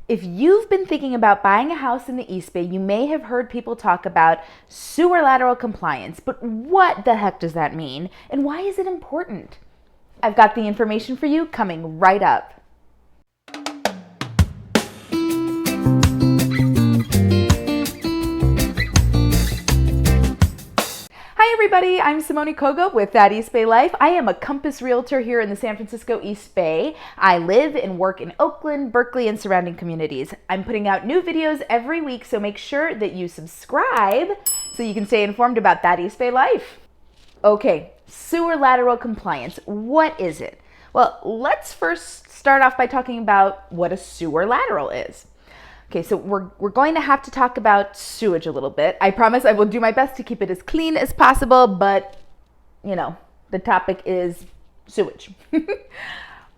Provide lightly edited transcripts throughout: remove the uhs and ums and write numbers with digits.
If you've been thinking about buying a house in the East Bay, you may have heard people talk about sewer lateral compliance, but what the heck does that mean, and why is it important? I've got the information for you coming right up. Hi everybody, I'm Simone Koga with That East Bay Life. I am a Compass Realtor here in the San Francisco East Bay. I live and work in Oakland, Berkeley, and surrounding communities. I'm putting out new videos every week, so make sure that you subscribe so you can stay informed about That East Bay Life. Okay, sewer lateral compliance. What is it? Well, let's first start off by talking about what a sewer lateral is. Okay, so we're going to have to talk about sewage a little bit. I promise I will do my best to keep it as clean as possible, but the topic is sewage.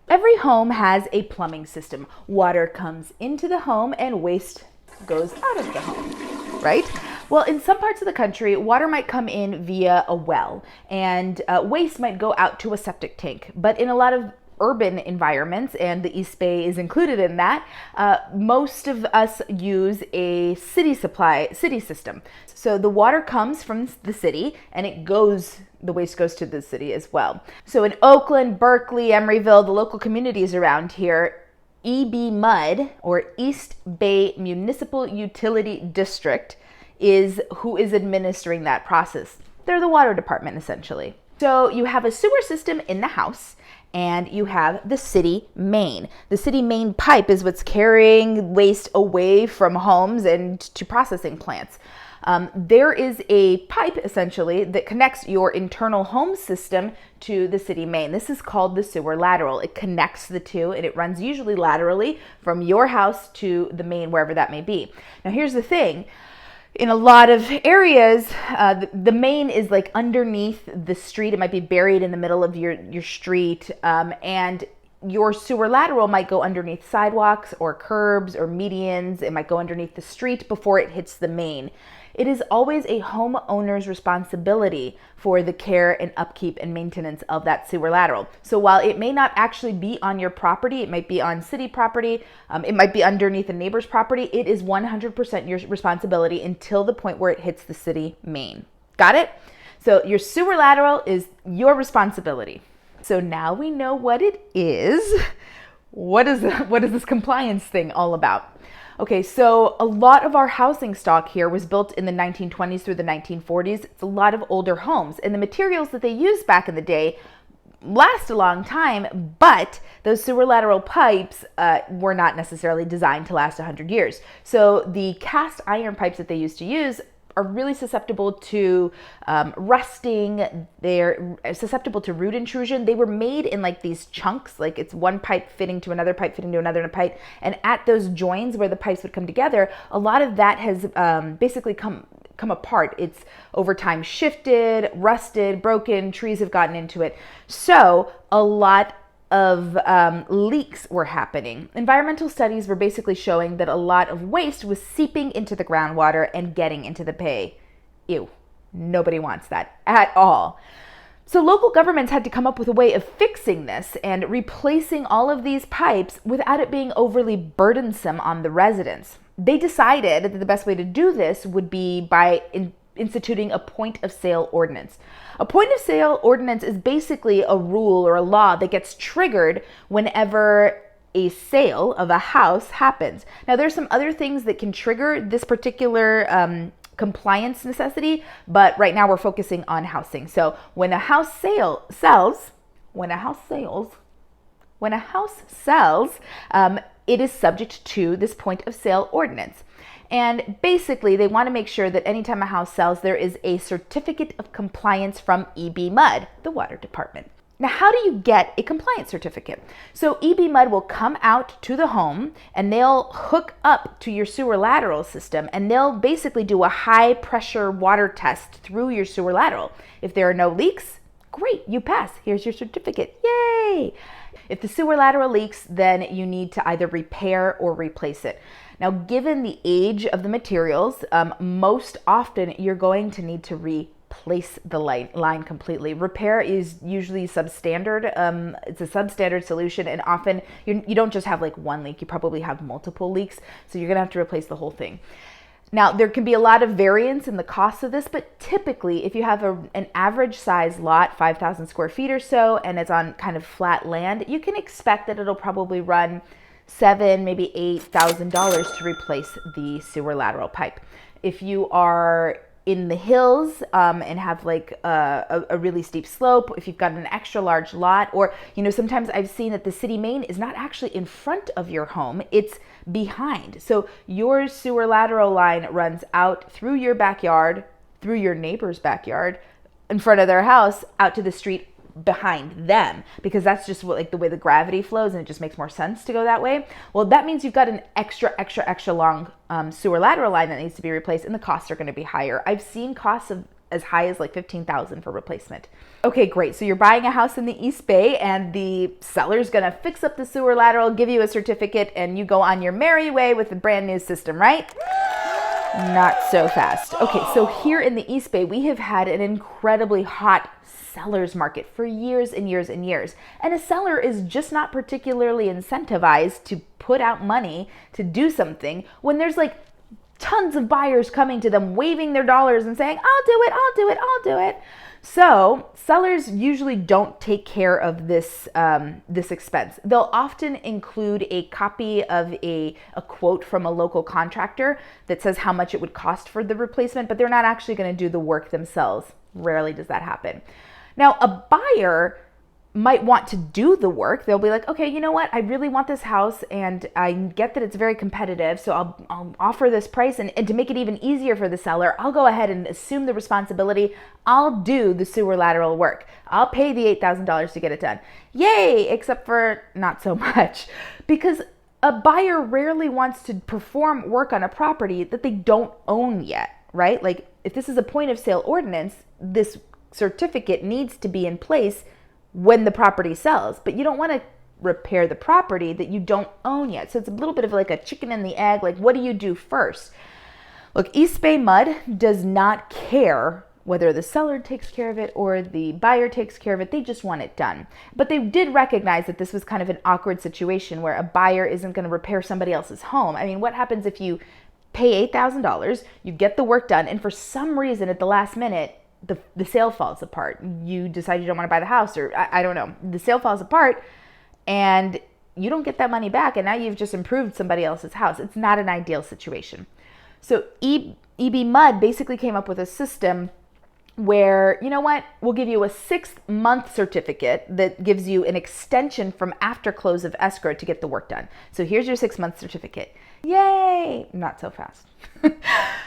Every home has a plumbing system. Water comes into the home and waste goes out of the home, right? Well, in some parts of the country, water might come in via a well and waste might go out to a septic tank. But in a lot of urban environments, and the East Bay is included in that, most of us use a city system. So the water comes from the city and the waste goes to the city as well. So in Oakland, Berkeley, Emeryville, the local communities around here, EB-MUD, or East Bay Municipal Utility District, is who is administering that process. They're the water department, essentially. So you have a sewer system in the house, and you have the city main. The city main pipe is what's carrying waste away from homes and to processing plants. There is a pipe, essentially, that connects your internal home system to the city main. This is called the sewer lateral. It connects the two, and it runs usually laterally from your house to the main, wherever that may be. Now, here's the thing. In a lot of areas, the main is like underneath the street. It might be buried in the middle of your street, and your sewer lateral might go underneath sidewalks or curbs or medians. It might go underneath the street before it hits the main. It is always a homeowner's responsibility for the care and upkeep and maintenance of that sewer lateral. So while it may not actually be on your property, it might be on city property, it might be underneath a neighbor's property, it is 100% your responsibility until the point where it hits the city main. Got it? So your sewer lateral is your responsibility. So now we know what it is. What is this compliance thing all about? Okay, so a lot of our housing stock here was built in the 1920s through the 1940s. It's a lot of older homes, and the materials that they used back in the day last a long time, but those sewer lateral pipes were not necessarily designed to last 100 years. So the cast iron pipes that they used to use are really susceptible to rusting. They're susceptible to root intrusion. They were made in like these chunks, like it's one pipe fitting to another pipe, fitting to another pipe. And at those joins where the pipes would come together, a lot of that has basically come apart. It's over time shifted, rusted, broken, trees have gotten into it. So a lot of leaks were happening. Environmental studies were basically showing that a lot of waste was seeping into the groundwater and getting into the bay. Ew, nobody wants that at all. So local governments had to come up with a way of fixing this and replacing all of these pipes without it being overly burdensome on the residents. They decided that the best way to do this would be by instituting a point of sale ordinance. A point of sale ordinance is basically a rule or a law that gets triggered whenever a sale of a house happens. Now, there's some other things that can trigger this particular compliance necessity, but right now we're focusing on housing. So when a house sells, it is subject to this point of sale ordinance. And basically, they want to make sure that anytime a house sells, there is a certificate of compliance from EB-MUD, the water department. Now, how do you get a compliance certificate? So EB-MUD will come out to the home and they'll hook up to your sewer lateral system, and they'll basically do a high pressure water test through your sewer lateral. If there are no leaks, great, you pass. Here's your certificate. Yay! If the sewer lateral leaks, then you need to either repair or replace it. Now, given the age of the materials, most often you're going to need to replace the line completely. Repair is usually substandard. It's a substandard solution, and often you don't just have like one leak, you probably have multiple leaks, so you're gonna have to replace the whole thing. Now, there can be a lot of variance in the cost of this, but typically if you have an average size lot, 5,000 square feet or so, and it's on kind of flat land, you can expect that it'll probably run $7,000, maybe $8,000 to replace the sewer lateral pipe. If you are in the hills and have like a really steep slope, if you've got an extra large lot, or sometimes I've seen that the city main is not actually in front of your home, it's behind. So your sewer lateral line runs out through your backyard, through your neighbor's backyard, in front of their house, out to the street behind them, because that's just what, the way the gravity flows, and it just makes more sense to go that way. Well, that means you've got an extra long sewer lateral line that needs to be replaced, and the costs are going to be higher. I've seen costs of as high as like $15,000 for replacement. Okay, great. So you're buying a house in the East Bay, and the seller's gonna fix up the sewer lateral, give you a certificate, and you go on your merry way with a brand new system, right? Not so fast. Okay, so here in the East Bay, we have had an incredibly hot seller's market for years and years and years. And a seller is just not particularly incentivized to put out money to do something when there's like tons of buyers coming to them, waving their dollars and saying, I'll do it, I'll do it, I'll do it. So sellers usually don't take care of this expense. They'll often include a copy of a quote from a local contractor that says how much it would cost for the replacement, but they're not actually going to do the work themselves. Rarely does that happen. Now, a buyer might want to do the work. They'll be like, okay, you know what? I really want this house, and I get that it's very competitive, so I'll offer this price. And to make it even easier for the seller, I'll go ahead and assume the responsibility. I'll do the sewer lateral work. I'll pay the $8,000 to get it done. Yay, except for not so much, because a buyer rarely wants to perform work on a property that they don't own yet, right? Like if this is a point of sale ordinance, this certificate needs to be in place when the property sells, but you don't want to repair the property that you don't own yet. So it's a little bit of like a chicken and the egg. Like, what do you do first? Look, East Bay Mud does not care whether the seller takes care of it or the buyer takes care of it. They just want it done. But they did recognize that this was kind of an awkward situation where a buyer isn't going to repair somebody else's home. I mean, what happens if you pay $8,000, you get the work done, and for some reason at the last minute, the sale falls apart. You decide you don't want to buy the house, or I don't know. The sale falls apart and you don't get that money back, and now you've just improved somebody else's house. It's not an ideal situation. So EB Mud basically came up with a system where, you know what, we'll give you a 6-month certificate that gives you an extension from after close of escrow to get the work done. So here's your 6-month certificate. Yay! Not so fast.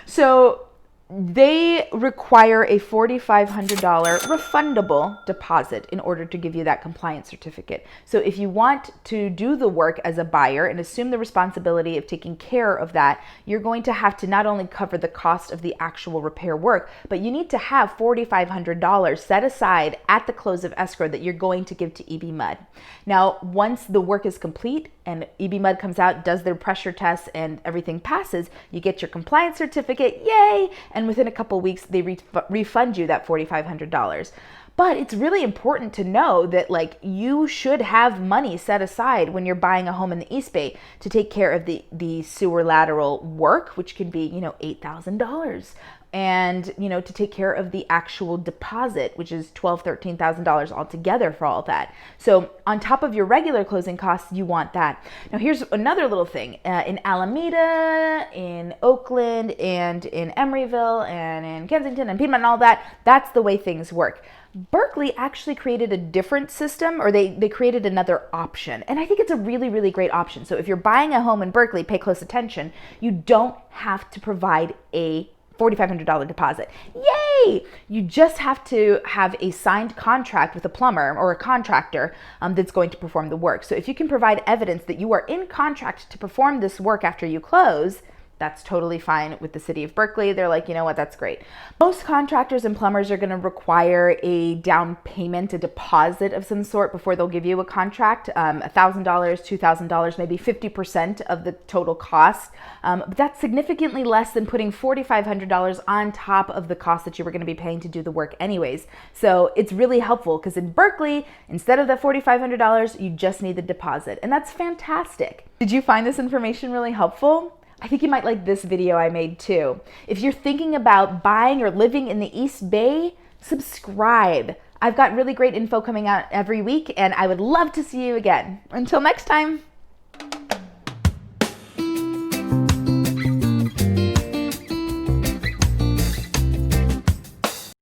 So they require a $4,500 refundable deposit in order to give you that compliance certificate. So if you want to do the work as a buyer and assume the responsibility of taking care of that, you're going to have to not only cover the cost of the actual repair work, but you need to have $4,500 set aside at the close of escrow that you're going to give to EB Mud. Now, once the work is complete and EB Mud comes out, does their pressure tests, and everything passes, you get your compliance certificate, yay! And within a couple weeks, they refund you that $4,500. But it's really important to know that you should have money set aside when you're buying a home in the East Bay to take care of the sewer lateral work, which can be, $8,000. And, to take care of the actual deposit, which is $12,000, $13,000 altogether for all that. So on top of your regular closing costs, you want that. Now here's another little thing. In Alameda, in Oakland, and in Emeryville, and in Kensington, and Piedmont, and all that, that's the way things work. Berkeley actually created a different system, or they created another option. And I think it's a really, really great option. So if you're buying a home in Berkeley, pay close attention. You don't have to provide a $4,500 deposit. Yay! You just have to have a signed contract with a plumber or a contractor that's going to perform the work. So if you can provide evidence that you are in contract to perform this work after you close, That's totally fine with the city of Berkeley. They're like, you know what, that's great. Most contractors and plumbers are going to require a down payment, a deposit of some sort before they'll give you a contract. $1,000, $2,000, maybe 50% of the total cost. But that's significantly less than putting $4,500 on top of the cost that you were going to be paying to do the work anyways. So it's really helpful because in Berkeley, instead of the $4,500, you just need the deposit. And that's fantastic. Did you find this information really helpful? I think you might like this video I made too. If you're thinking about buying or living in the East Bay, subscribe. I've got really great info coming out every week, and I would love to see you again. Until next time.